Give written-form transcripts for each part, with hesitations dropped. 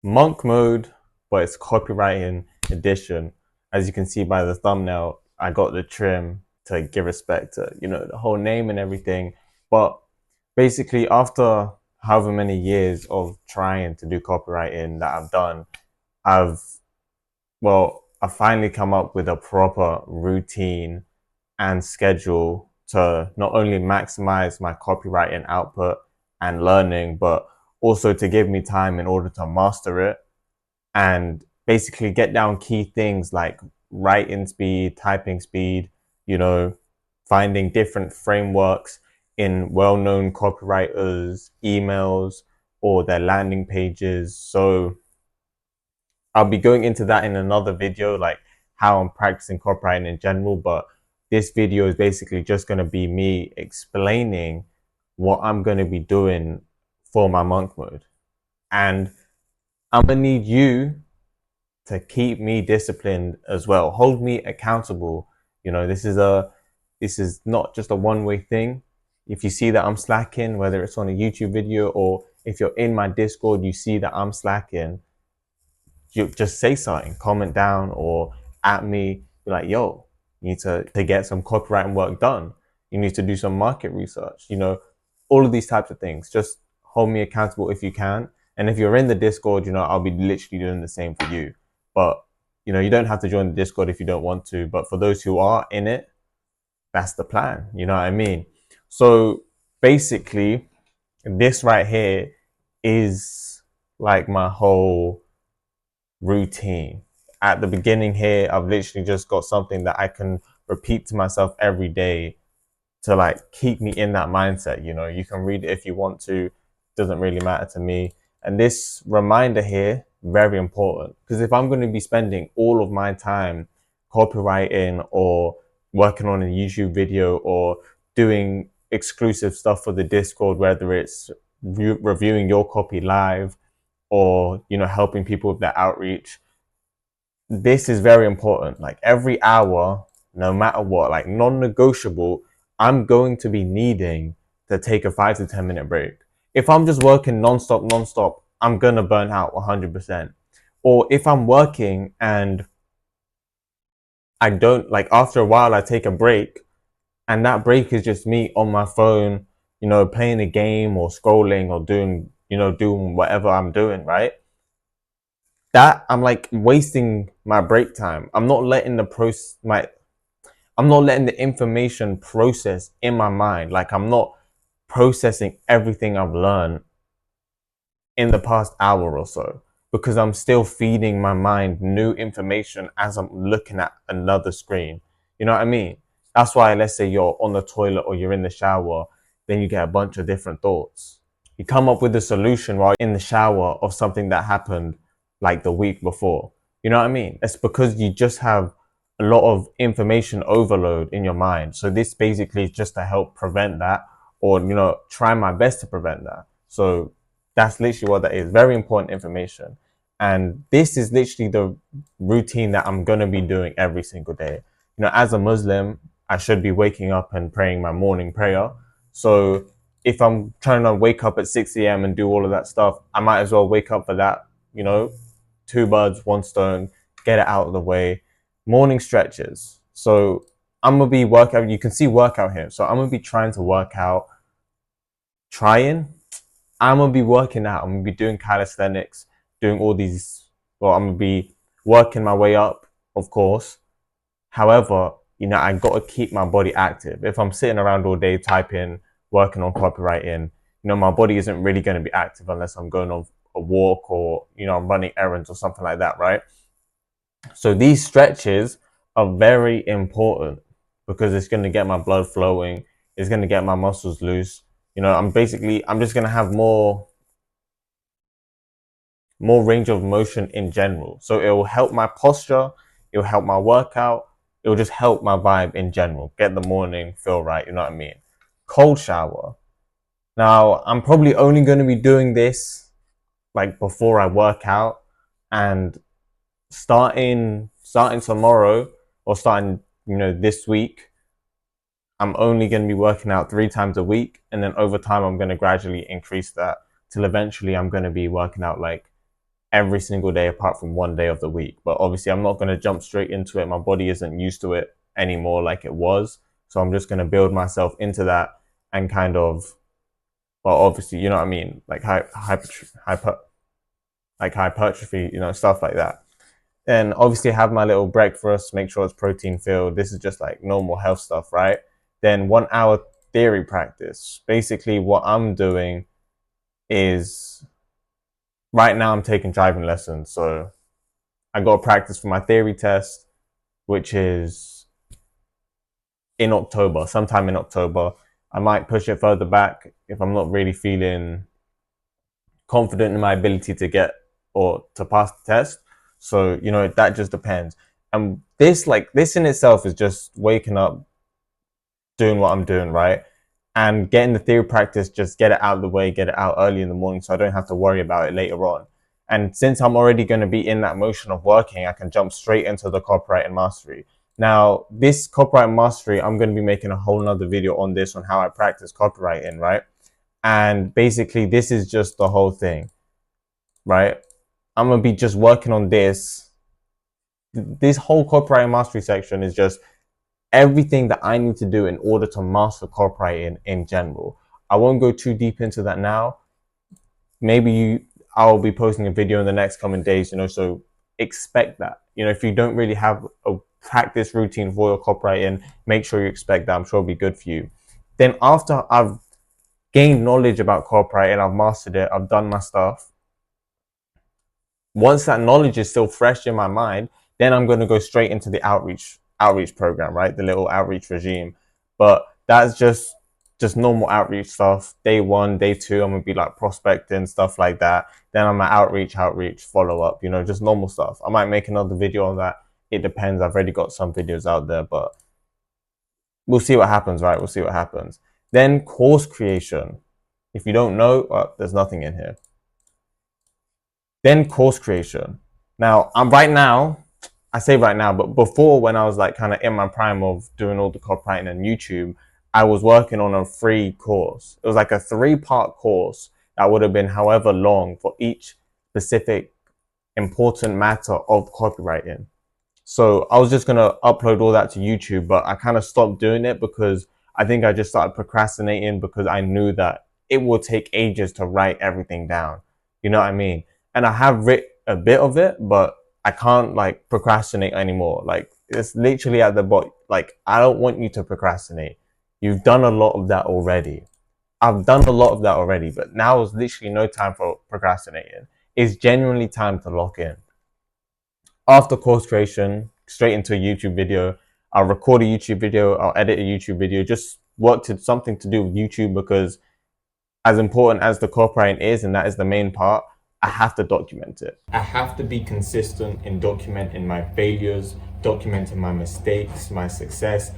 monk mode, but it's copywriting edition. As you can see by the thumbnail, I got the trim to give respect to, the whole name and everything. But basically, after however many years of trying to do copywriting that I've done, I've, I finally come up with a proper routine and schedule to not only maximize my copywriting output and learning, but also to give me time in order to master it and basically get down key things like writing speed, typing speed, you know, finding different frameworks in well-known copywriters' emails or their landing pages. So I'll be going into that in another video, like how I'm practicing copywriting in general. But this video is basically just going to be me explaining what I'm going to be doing for my monk mode. And I'm going to need you to keep me disciplined as well. Hold me accountable. This is not just a one-way thing. If you see that I'm slacking, whether it's on a YouTube video or if you're in my Discord, you see that I'm slacking, you just say something, comment down or at me, be like, yo, you need to get some copywriting work done. You need to do some market research, all of these types of things. Just hold me accountable if you can. And if you're in the Discord, I'll be literally doing the same for you. But, you don't have to join the Discord if you don't want to. But for those who are in it, that's the plan. You know what I mean? So basically, this right here is like my whole routine. At the beginning here, I've literally just got something that I can repeat to myself every day to like keep me in that mindset. You can read it if you want to, doesn't really matter to me. And this reminder here, very important, because if I'm going to be spending all of my time copywriting or working on a YouTube video or doing exclusive stuff for the Discord, whether it's reviewing your copy live or helping people with their outreach, this is very important. Like every hour, no matter what, like non-negotiable, I'm going to be needing to take a 5 to 10 minute break. If I'm just working non-stop, I'm gonna burn out 100%. Or if I'm working and I don't, like, after a while I take a break and that break is just me on my phone, playing a game or scrolling or doing whatever I'm doing, right? That I'm like wasting my break time. I'm not letting the information process in my mind. Like I'm not processing everything I've learned in the past hour or so because I'm still feeding my mind new information as I'm looking at another screen. You know what I mean? That's why, let's say you're on the toilet or you're in the shower, then you get a bunch of different thoughts. You come up with a solution while in the shower of something that happened like the week before. You know what I mean? It's because you just have a lot of information overload in your mind. So this basically is just to help prevent that or, try my best to prevent that. So that's literally what that is. Very important information. And this is literally the routine that I'm going to be doing every single day. As a Muslim, I should be waking up and praying my morning prayer. So if I'm trying to wake up at 6 a.m. and do all of that stuff, I might as well wake up for that, two birds, one stone, get it out of the way. Morning stretches. So I'm going to be workout. You can see workout here. So I'm going to be trying to work out, I'm going to be working out. I'm going to be doing calisthenics, doing all these. Well, I'm going to be working my way up, of course. However, I got to keep my body active. If I'm sitting around all day typing, working on copywriting, my body isn't really going to be active unless I'm going on a walk or, I'm running errands or something like that, right? So these stretches are very important because it's going to get my blood flowing. It's going to get my muscles loose. I'm just going to have more range of motion in general. So it will help my posture. It will help my workout. It will just help my vibe in general. Get the morning feel right. You know what I mean? Cold shower. Now, I'm probably only going to be doing this like before I work out, and starting tomorrow or starting, this week, I'm only going to be working out 3 times a week. And then over time, I'm going to gradually increase that till eventually I'm going to be working out like every single day apart from one day of the week. But obviously, I'm not going to jump straight into it. My body isn't used to it anymore like it was. So I'm just going to build myself into that and kind of, well, obviously, you know what I mean? Like like hypertrophy, stuff like that. And obviously have my little breakfast, make sure it's protein filled. This is just like normal health stuff, right? Then 1 hour theory practice. Basically what I'm doing is right now I'm taking driving lessons. So I got to practice for my theory test, which is in October, sometime in October. I might push it further back if I'm not really feeling confident in my ability to get or to pass the test. So, that just depends. And this in itself is just waking up, doing what I'm doing, right? And getting the theory practice, just get it out of the way, get it out early in the morning so I don't have to worry about it later on. And since I'm already going to be in that motion of working, I can jump straight into the copywriting mastery. Now, this copywriting mastery, I'm going to be making a whole nother video on this, on how I practice copywriting, right? And basically, this is just the whole thing, right? I'm going to be just working on this. This whole copywriting mastery section is just everything that I need to do in order to master copywriting in general. I won't go too deep into that now. I'll be posting a video in the next coming days, so expect that. If you don't really have a practice routine for your copywriting, make sure you expect that. I'm sure it'll be good for you. Then after I've gained knowledge about copywriting, I've mastered it, I've done my stuff. Once that knowledge is still fresh in my mind, then I'm going to go straight into the outreach program, right? The little outreach regime. But that's just normal outreach stuff. Day 1, day 2, I'm going to be like prospecting, stuff like that. Then I'm at outreach, follow up, just normal stuff. I might make another video on that. It depends. I've already got some videos out there, but we'll see what happens, right? We'll see what happens. Then course creation. If you don't know, there's nothing in here. Then course creation. Now, I say right now, but before, when I was like kind of in my prime of doing all the copywriting and YouTube, I was working on a free course. It was like a 3-part course that would have been however long for each specific important matter of copywriting. So I was just going to upload all that to YouTube, but I kind of stopped doing it because I think I just started procrastinating because I knew that it would take ages to write everything down. You know what I mean? And I have written a bit of it, but I can't like procrastinate anymore. Like it's literally at the bottom. Like I don't want you to procrastinate. You've done a lot of that already. I've done a lot of that already, but now is literally no time for procrastinating. It's genuinely time to lock in. After course creation, straight into a YouTube video. I'll record a YouTube video. I'll edit a YouTube video. Just something to do with YouTube, because as important as the copywriting is, and that is the main part, I have to document it. I have to be consistent in documenting my failures, documenting my mistakes, my success,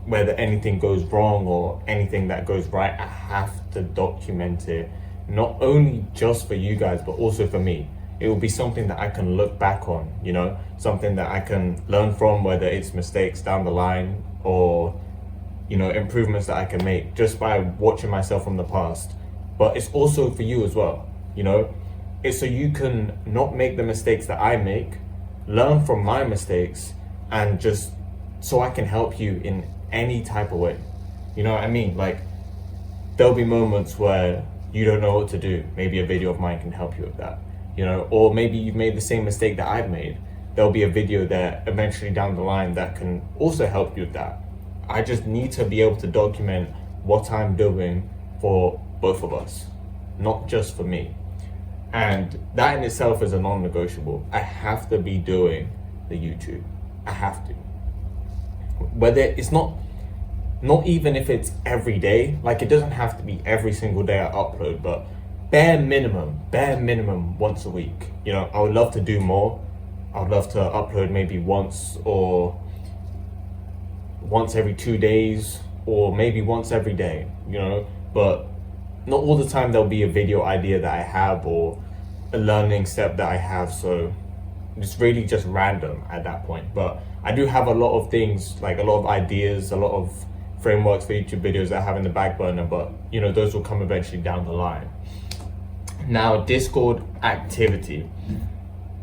whether anything goes wrong or anything that goes right. I have to document it, not only just for you guys, but also for me. It will be something that I can look back on, something that I can learn from, whether it's mistakes down the line or, improvements that I can make just by watching myself from the past. But it's also for you as well, It's so you can not make the mistakes that I make, learn from my mistakes, and just so I can help you in any type of way. You know what I mean? Like, there'll be moments where you don't know what to do. Maybe a video of mine can help you with that, or maybe you've made the same mistake that I've made. There'll be a video that eventually down the line that can also help you with that. I just need to be able to document what I'm doing for both of us, not just for me. And that in itself is a non-negotiable. I have to be doing the YouTube. I have to. Whether it's not even if it's every day, like it doesn't have to be every single day I upload, but bare minimum once a week. I would love to do more. I would love to upload maybe once every 2 days, or maybe once every day, but not all the time there'll be a video idea that I have or a learning step that I have. So it's really just random at that point. But I do have a lot of things, like a lot of ideas, a lot of frameworks for YouTube videos that I have in the back burner, but those will come eventually down the line. Now, Discord activity.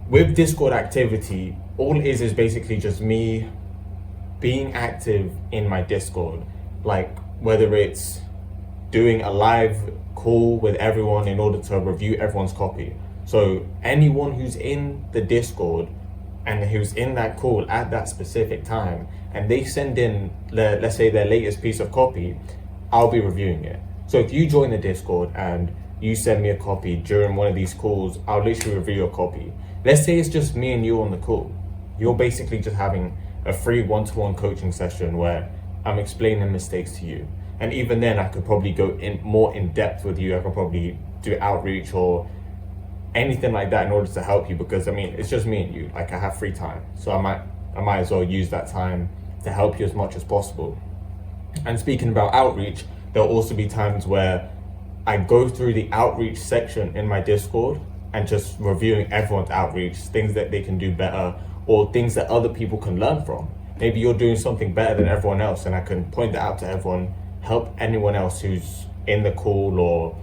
With Discord activity, all it is basically just me being active in my Discord. Like, whether it's doing a live call with everyone in order to review everyone's copy. So anyone who's in the Discord and who's in that call at that specific time, and they send in, let's say, their latest piece of copy, I'll be reviewing it. So if you join the Discord and you send me a copy during one of these calls, I'll literally review your copy. Let's say it's just me and you on the call. You're basically just having a free one-to-one coaching session where I'm explaining mistakes to you. And even then, I could probably go in more in depth with you. I could probably do outreach or anything like that in order to help you, because I mean, it's just me and you. Like, I have free time, so I might as well use that time to help you as much as possible. And speaking about outreach, there'll also be times where I go through the outreach section in my Discord and just reviewing everyone's outreach, things that they can do better or things that other people can learn from. Maybe you're doing something better than everyone else, and I can point that out to everyone, help anyone else who's in the call,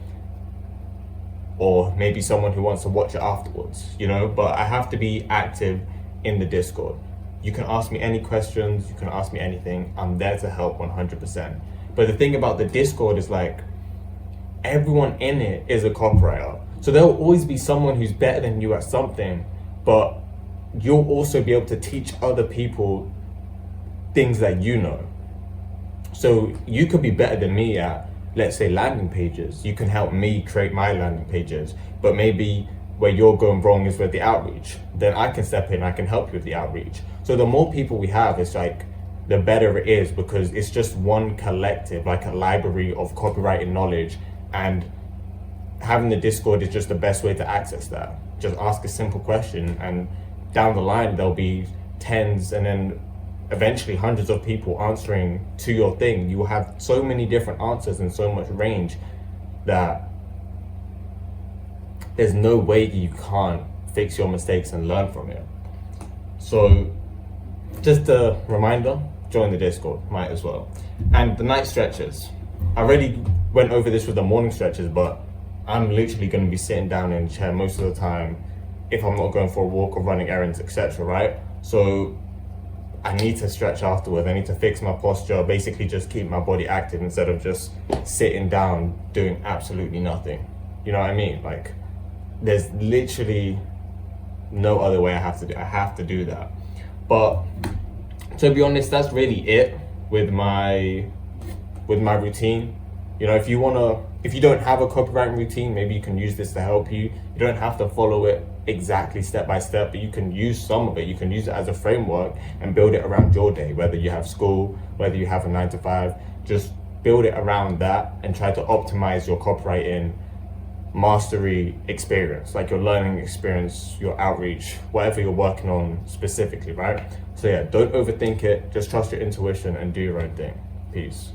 or maybe someone who wants to watch it afterwards, you know. But I have to be active in the Discord. You can ask me any questions, you can ask me anything. I'm there to help 100%. But the thing about the Discord is, like, everyone in it is a copywriter. So there will always be someone who's better than you at something, but you'll also be able to teach other people things that you know. So you could be better than me at, let's say, landing pages. You can help me create my landing pages, but maybe where you're going wrong is with the outreach. Then I can step in, I can help you with the outreach. So the more people we have, it's like, the better it is, because it's just one collective, like a library of copywriting knowledge. And having the Discord is just the best way to access that. Just ask a simple question, and down the line, there'll be tens and then eventually hundreds of people answering to your thing. You will have so many different answers and so much range that there's no way you can't fix your mistakes and learn from it. So just a reminder, join the Discord, might as well. And the night stretches. I already went over this with the morning stretches, but I'm literally going to be sitting down in a chair most of the time if I'm not going for a walk or running errands, etc., right? So I need to stretch afterwards. I need to fix my posture, basically just keep my body active instead of just sitting down doing absolutely nothing. You know what I mean? Like, there's literally no other way I have to do that. But to be honest, that's really it with my routine. You know, if you don't have a copywriting routine, maybe you can use this to help you. You don't have to follow it exactly step by step, but you can use some of it. You can use it as a framework and build it around your day, whether you have school, whether you have a 9 to 5, just build it around that and try to optimize your copywriting mastery experience, like your learning experience, your outreach, whatever you're working on specifically, right? So yeah, don't overthink it, just trust your intuition and do your own thing. Peace.